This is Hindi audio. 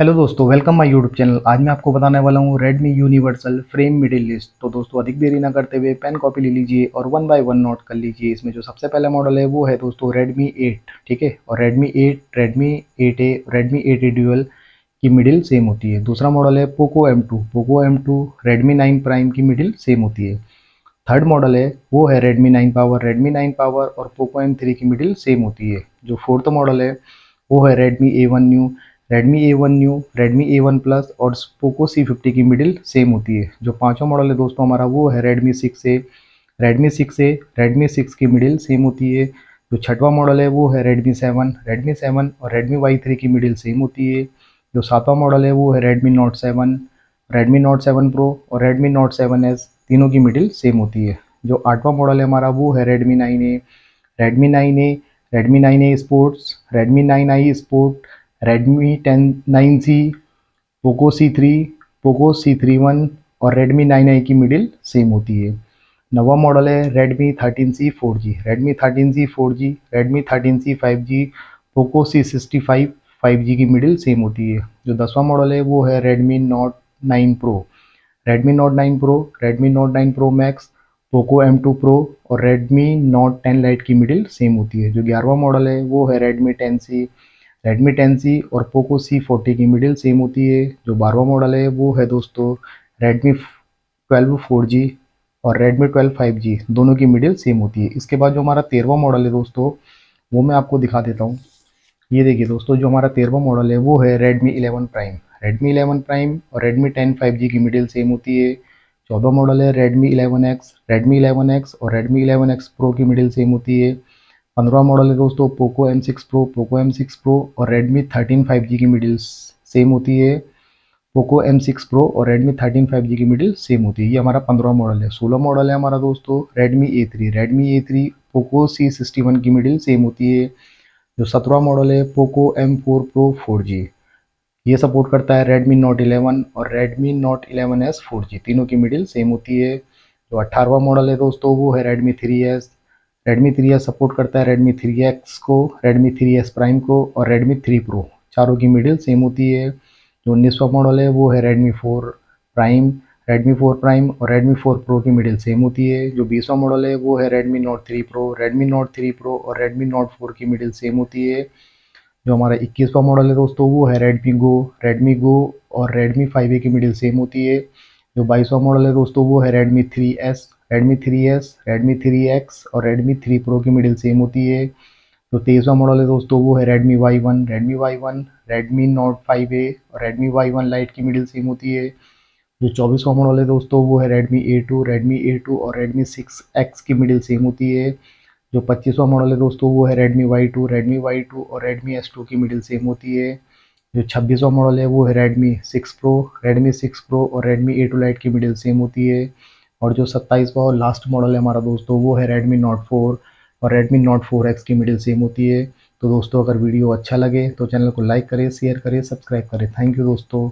हेलो दोस्तों, वेलकम माय यूट्यूब चैनल। आज मैं आपको बताने वाला हूँ Redmi universal frame middle list. तो दोस्तों अधिक देरी ना करते हुए पेन कॉपी ले लीजिए और वन बाय वन नोट कर लीजिए। इसमें जो सबसे पहला मॉडल है वो है दोस्तों Redmi 8, ठीक है। और Redmi 8A, Redmi 8A dual की मिडिल सेम होती है। दूसरा मॉडल है पोको M2 Redmi 9 प्राइम की मिडिल सेम होती है। थर्ड मॉडल है वो है Redmi 9 पावर और पोको M3 की मिडिल सेम होती है। जो फोर्थ मॉडल है वो है Redmi A1 प्लस और पोको C50 की मिडिल सेम होती है। जो पांचवा मॉडल है दोस्तों हमारा वो है Redmi 6 की मिडिल सेम होती है। जो छठवां मॉडल है वो है Redmi 7 और Redmi Y3 की मिडिल सेम होती है। जो सातवां मॉडल है वो है Redmi Note 7 Pro और Redmi Note 7S, तीनों की मिडिल सेम होती है। जो आठवां मॉडल है हमारा वो है Redmi 9A, Redmi 9A sports, Redmi 9i sport, Redmi 10 9C, Poco C3, Poco C31 और Redmi 9i की मिडिल सेम होती है। नवा मॉडल है Redmi 13C 5G, Poco C65 5G की मिडिल सेम होती है। जो 10वां मॉडल है वो है Redmi Note 9 Pro Max, Poco M2 Pro और Redmi Note 10 Lite की मिडिल सेम होती है। जो 11वां मॉडल है वो है Redmi 10C और पोको C40 की मिडिल सेम होती है। जो 12वां मॉडल है वो है दोस्तों Redmi 12 4G और Redmi 12 5G, दोनों की मिडिल सेम होती है। इसके बाद जो हमारा 13वां मॉडल है दोस्तों वो मैं आपको दिखा देता हूँ। ये देखिए दोस्तों, जो हमारा 13वां मॉडल है वो है Redmi 11 प्राइम और Redmi 10 5G की मिडिल सेम होती है। 14वां मॉडल है Redmi 11X और Redmi 11X Pro की मिडिल सेम होती है। 15वां मॉडल है दोस्तों पोको M6 Pro और Redmi 13 5G की मिडिल सेम होती है। पोको M6 Pro और Redmi 13 5G की मिडिल सेम होती है। ये हमारा 15वां मॉडल है। 16 मॉडल है हमारा दोस्तों Redmi A3 पोको C61 की मिडिल सेम होती है। जो 17वां मॉडल है पोको M4 Pro 4G, ये सपोर्ट करता है Redmi Note 11 और Redmi Note 11S 4G, तीनों की मिडिल सेम होती है। जो 18वां मॉडल है दोस्तों वो है Redmi 3S सपोर्ट करता है Redmi 3X को, Redmi 3S Prime को और Redmi 3 Pro, चारों की मिडिल सेम होती है। जो 19वां मॉडल है वो है Redmi 4 प्राइम और Redmi 4 Pro की मिडिल सेम होती है। जो 20वां मॉडल है वो है Redmi Note 3 Pro और Redmi Note 4 की मिडिल सेम होती है। जो हमारा 21वां मॉडल है दोस्तों वो है Redmi Go और Redmi 5A की मिडिल सेम होती है। जो 22वां मॉडल है दोस्तों वो है Redmi 3X और Redmi 3 Pro की मिडिल सेम होती है। जो 23वां मॉडल है दोस्तों वो है Redmi Note 5A और Redmi Y1 Lite की मिडिल सेम होती है। जो 24वां मॉडल है दोस्तों वो है Redmi A2 और Redmi 6X की मिडिल सेम होती है। जो 25वां मॉडल है दोस्तों वो है Redmi Y2 और Redmi S2 की मिडिल सेम होती है। जो 26वां मॉडल है वो है Redmi 6 Pro और Redmi A2 Lite की मिडिल सेम होती है। और जो 27वां और लास्ट मॉडल है हमारा दोस्तों वो है Redmi Note 4 और Redmi Note 4X की मिडिल सेम होती है। तो दोस्तों अगर वीडियो अच्छा लगे तो चैनल को लाइक करें, शेयर करें, सब्सक्राइब करें। थैंक यू दोस्तों।